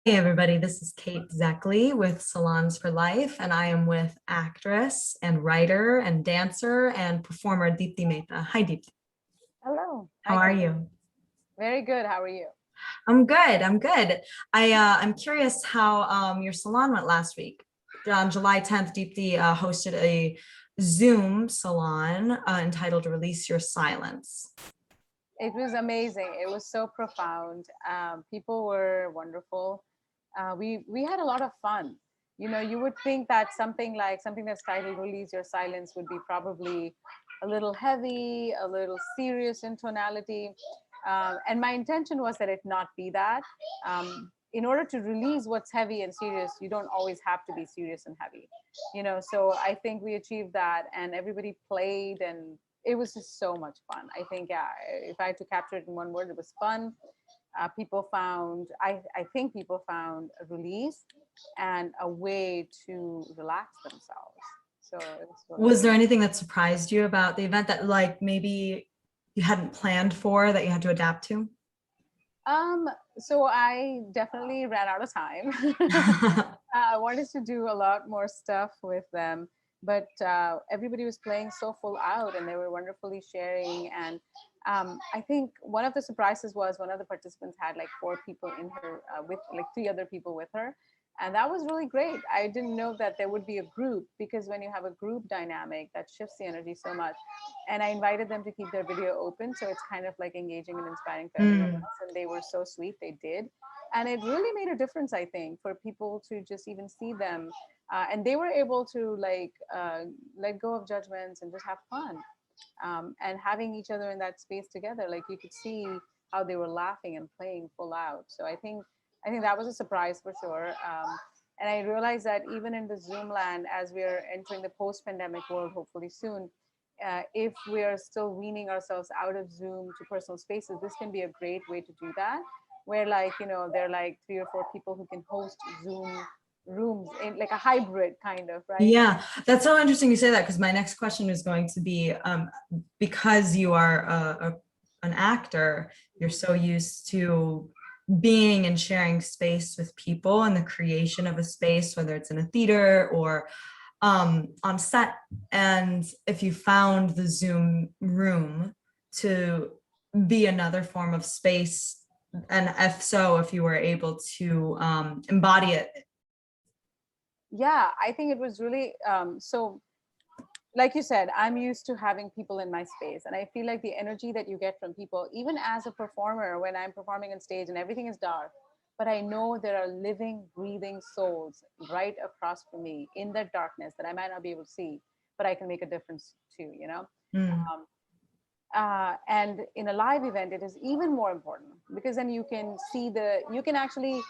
Hey everybody, this is Kate Zeckley with Salons for Life, and I am with actress and writer and dancer and performer Dipti Mehta. Hi Dipti, Hello. how Hi, are Kate. you? Very good. How are you? I'm good, I'm good. I'm curious how your salon went last week. On July 10th, Deepthi hosted a Zoom salon entitled Release Your Silence. It was amazing. It was so profound. People were wonderful. We had a lot of fun. You know, you would think that something that's titled "Release Your Silence" would be probably a little heavy, a little serious in tonality. And my intention was that it not be that. In order to release what's heavy and serious, you don't always have to be serious and heavy. So I think we achieved that, and everybody played, and it was just so much fun. I think, yeah, if I had to capture it in one word, it was fun. I think people found a release and a way to relax themselves. So it was sort of Was there anything that surprised you about the event that like maybe you hadn't planned for that you had to adapt to? um so I definitely ran out of time. I wanted to do a lot more stuff with them, but everybody was playing so full out, and they were wonderfully sharing. And I think one of the surprises was one of the participants had like four people in her, with like three other people with her, and that was really great. I didn't know that there would be a group, because when you have a group dynamic, that shifts the energy so much. And I invited them to keep their video open, so it's kind of like engaging and inspiring for everyone Mm. else. And they were so sweet, they did. And it really made a difference, I think, for people to just even see them. And they were able to like let go of judgments and just have fun. And having each other in that space together, like you could see how they were laughing and playing full out. So I think that was a surprise for sure. And I realized that even in the Zoom land, as we are entering the post-pandemic world, hopefully soon, if we are still weaning ourselves out of Zoom to personal spaces, this can be a great way to do that. Where, like, there are like three or four people who can host Zoom rooms in like a hybrid kind of, right? Yeah, that's so interesting you say that because my next question is going to be because you are an actor, you're so used to being and sharing space with people and the creation of a space, whether it's in a theater or on set. And if you found the Zoom room to be another form of space, and if so, if you were able to embody it. Yeah, I think it was really so. Like you said, I'm used to having people in my space, and I feel like the energy that you get from people, even as a performer, when I'm performing on stage and everything is dark, but I know there are living, breathing souls right across from me in that darkness that I might not be able to see, but I can make a difference too. Mm, Um, and in a live event, it is even more important, because then you can actually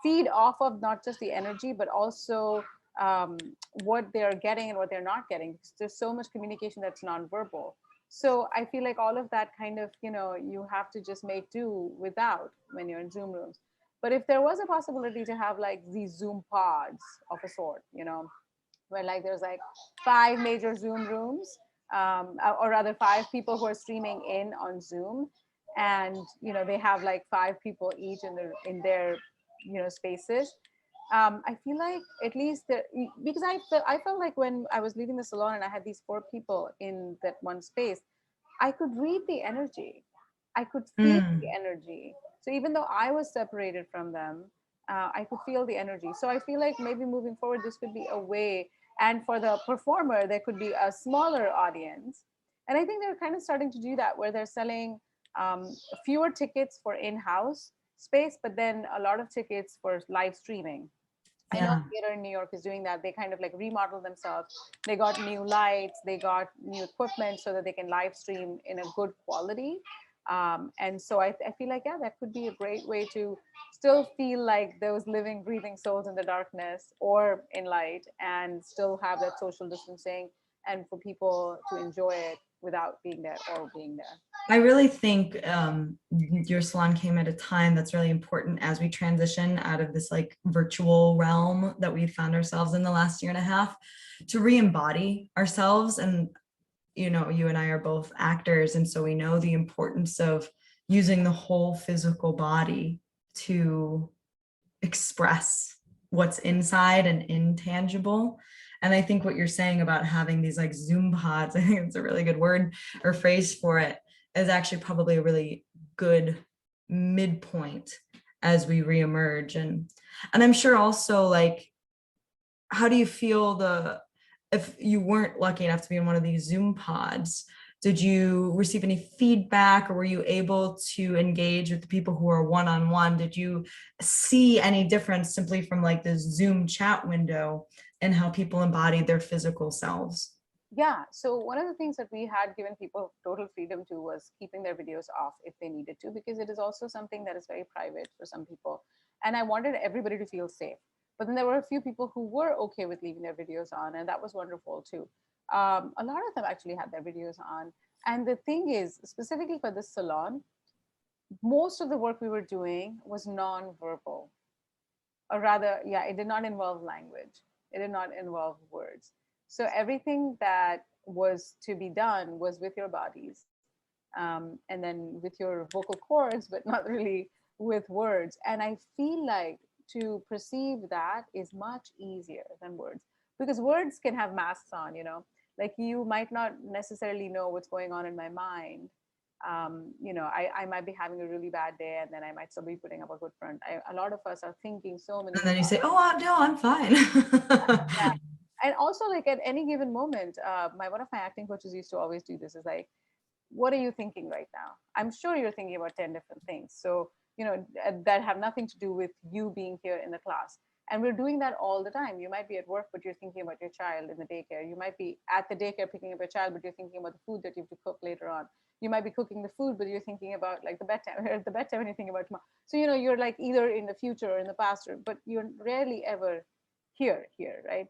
feed off of not just the energy, but also um, what they're getting and what they're not getting, because there's so much communication that's nonverbal. So I feel like all of that kind of, you have to just make do without when you're in Zoom rooms. But if there was a possibility to have like these Zoom pods of a sort, where like there's like five major Zoom rooms, or rather five people who are streaming in on Zoom, and they have like five people each in their spaces. I feel like at least because I felt like when I was leaving the salon and I had these four people in that one space, I could read the energy. I could feel the mm. energy. So even though I was separated from them, I could feel the energy. So I feel like maybe moving forward, this could be a way. And for the performer, there could be a smaller audience. And I think they're kind of starting to do that, where they're selling fewer tickets for in-house space, but then a lot of tickets for live streaming. I know Yeah. a theater in New York is doing that. They kind of like remodel themselves. They got new lights, they got new equipment so that they can live stream in a good quality. And so I feel like, yeah, that could be a great way to still feel like those living, breathing souls in the darkness or in light, and still have that social distancing, and for people to enjoy it without being there or being there. I really think your salon came at a time that's really important as we transition out of this like virtual realm that we found ourselves in the last year and a half to re-embody ourselves. And, you and I are both actors. And so we know the importance of using the whole physical body to express what's inside and intangible. And I think what you're saying about having these like Zoom pods, I think it's a really good word or phrase for it, is actually probably a really good midpoint as we reemerge. And I'm sure also, like, how do you feel if you weren't lucky enough to be in one of these Zoom pods, did you receive any feedback, or were you able to engage with the people who are one-on-one? Did you see any difference simply from like this Zoom chat window and how people embodied their physical selves? Yeah. So one of the things that we had given people total freedom to was keeping their videos off if they needed to, because it is also something that is very private for some people. And I wanted everybody to feel safe. But then there were a few people who were okay with leaving their videos on, and that was wonderful too. A lot of them actually had their videos on. And the thing is, specifically for this salon, most of the work we were doing was non-verbal, or rather, yeah, it did not involve language. It did not involve words. So everything that was to be done was with your bodies, and then with your vocal cords, but not really with words. And I feel like to perceive that is much easier than words, because words can have masks on, like you might not necessarily know what's going on in my mind. I might be having a really bad day, and then I might still be putting up a good front. A lot of us are thinking so many And then you thoughts. say, oh, no, I'm fine. Yeah. And also, like at any given moment, one of my acting coaches used to always do this, is like, what are you thinking right now? I'm sure you're thinking about 10 different things. So, that have nothing to do with you being here in the class. And we're doing that all the time. You might be at work, but you're thinking about your child in the daycare. You might be at the daycare picking up your child, but you're thinking about the food that you have to cook later on. You might be cooking the food, but you're thinking about like the bedtime, or at the bedtime, and you're thinking about tomorrow. So, you're like either in the future or in the past, but you're rarely ever here, right?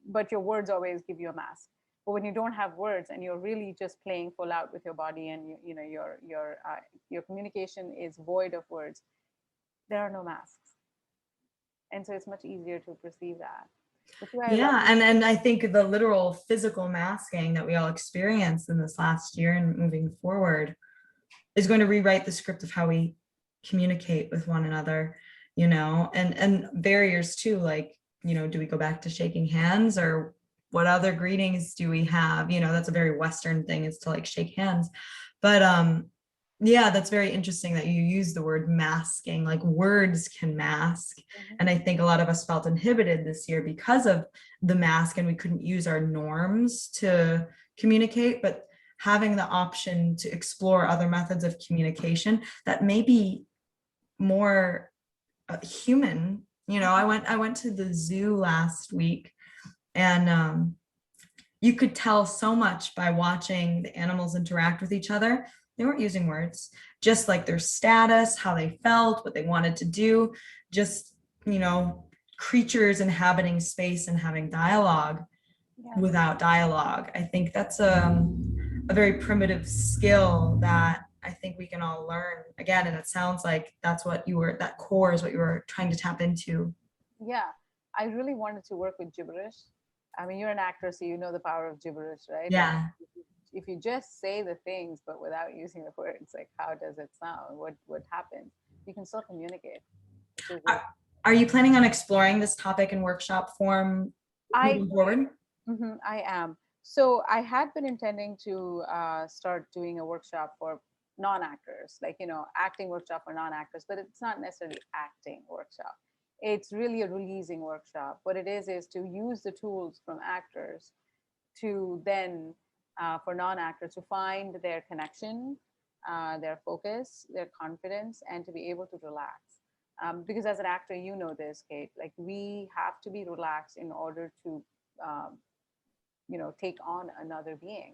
But your words always give you a mask. But when you don't have words and you're really just playing full out with your body, and your communication is void of words, there are no masks, and so it's much easier to perceive that. Which is why I love. Yeah, and I think the literal physical masking that we all experienced in this last year and moving forward is going to rewrite the script of how we communicate with one another, and barriers too, like, do we go back to shaking hands, or what other greetings do we have? That's a very Western thing, is to like shake hands. But yeah, that's very interesting that you use the word masking, like words can mask. Mhm. And I think a lot of us felt inhibited this year because of the mask, and we couldn't use our norms to communicate. But having the option to explore other methods of communication that may be more human. I went to the zoo last week, and you could tell so much by watching the animals interact with each other. They weren't using words, just like their status, how they felt, what they wanted to do, just, creatures inhabiting space and having dialogue Yeah. without dialogue. I think that's a very primitive skill that I think we can all learn again. And it sounds like that core is what you were trying to tap into. Yeah. I really wanted to work with gibberish. I mean, you're an actor, so you know the power of gibberish, right? Like Yeah. if you just say the things but without using the words, like how does it sound? What happens? You can still communicate, which is Are, are you planning on exploring this topic in workshop form I moving forward? I am. So I had been intending to start doing a workshop for non-actors, like, acting workshop for non-actors, but it's not necessarily acting workshop. It's really a releasing workshop. What it is to use the tools from actors to then, for non-actors to find their connection, their focus, their confidence, and to be able to relax. Because as an actor, you know this, Kate, like we have to be relaxed in order to um, take on another being,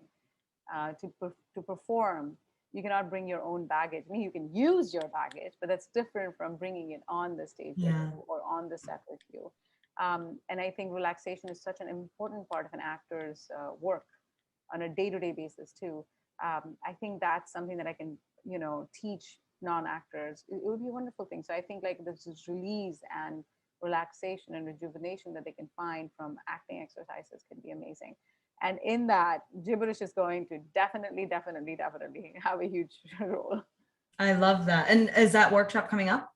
to perform. You cannot bring your own baggage. I mean, you can use your baggage, but that's different from bringing it on the stage with Yeah. you or on the set with you. And I think relaxation is such an important part of an actor's work on a day-to-day basis too. I think that's something that I can teach non-actors. It would be a wonderful thing. So I think like this is release and relaxation and rejuvenation that they can find from acting exercises can be amazing. And in that, gibberish is going to definitely have a huge role. I love that. And is that workshop coming up?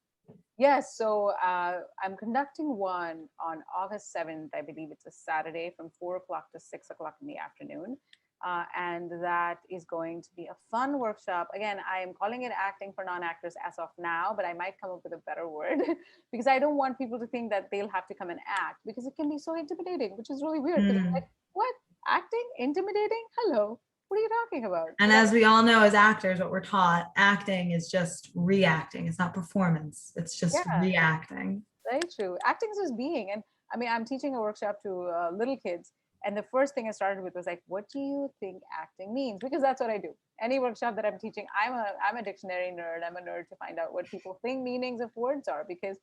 Yes, so I'm conducting one on August 7th. I believe it's a Saturday from 4 o'clock to 6 o'clock in the afternoon. And that is going to be a fun workshop. Again, I am calling it acting for non-actors as of now, but I might come up with a better word because I don't want people to think that they'll have to come and act, because it can be so intimidating, which is really weird. Because I'm Mm. like, what? Acting? Intimidating? Hello. What are you talking about? And But as we all know, as actors, what we're taught, acting is just reacting. It's not performance. It's just yeah, reacting. very true. Acting is just being. And I mean, I'm teaching a workshop to little kids. And the first thing I started with was like, what do you think acting means? Because that's what I do. Any workshop that I'm teaching, I'm a dictionary nerd. I'm a nerd to find out what people think meanings of words are, because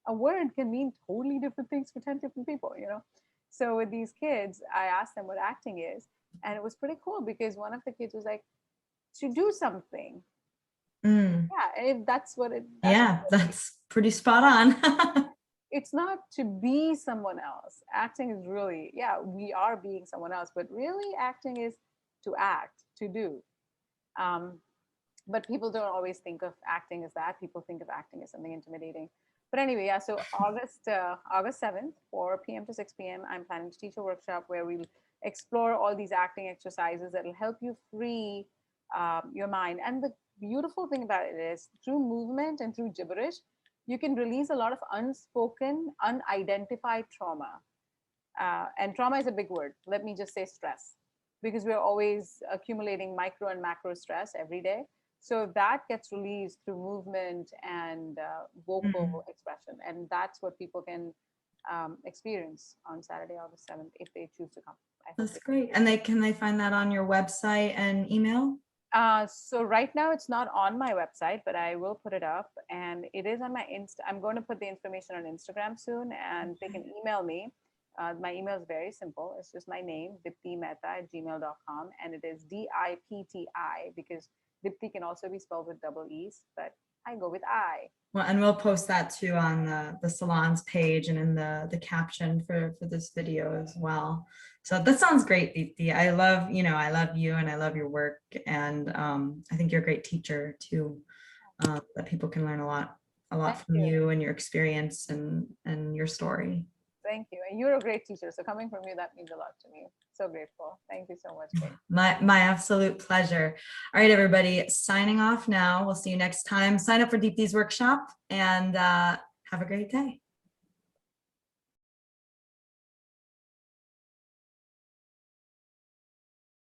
a word can mean totally different things for 10 different people, you know? So with these kids, I asked them what acting is. And it was pretty cool because one of the kids was like, to do something. Mm. Yeah, and if that's Yeah, that's pretty spot on. it's not to be someone else. Acting is really, yeah, we are being someone else, but really acting is to act, to do. Um, but people don't always think of acting as that. People think of acting as something intimidating. But anyway, yeah, so August 7th, 4 p.m. to 6 p.m., I'm planning to teach a workshop where we'll explore all these acting exercises that will help you free your mind. And the beautiful thing about it is through movement and through gibberish, you can release a lot of unspoken, unidentified trauma. And trauma is a big word. Let me just say stress, because we're always accumulating micro and macro stress every day. So that gets released through movement and Mm. vocal expression. And that's what people can experience on Saturday, August 7th, if they choose to come. I hope That's they great. And can they find that on your website and email? so right now it's not on my website, but I will put it up, and it is on my I'm going to put the information on Instagram soon, and they can email me. My email is very simple. It's just my name, Dipti Mehta at gmail.com. And it is Dipti, because Dipti can also be spelled with double E's, but I go with I. Well, and we'll post that too on the salon's page and in the caption for this video as well. So that sounds great, Deepti. I love, I love you and I love your work. And I think you're a great teacher too, that people can learn a Thank lot from you. you and your experience and your story. Thank you. And you're a great teacher. So coming from you, that means a lot to me. So grateful. Thank you so much, Kate. My absolute pleasure. All right, everybody, signing off now. We'll see you next time. Sign up for Deepti's workshop and have a great day.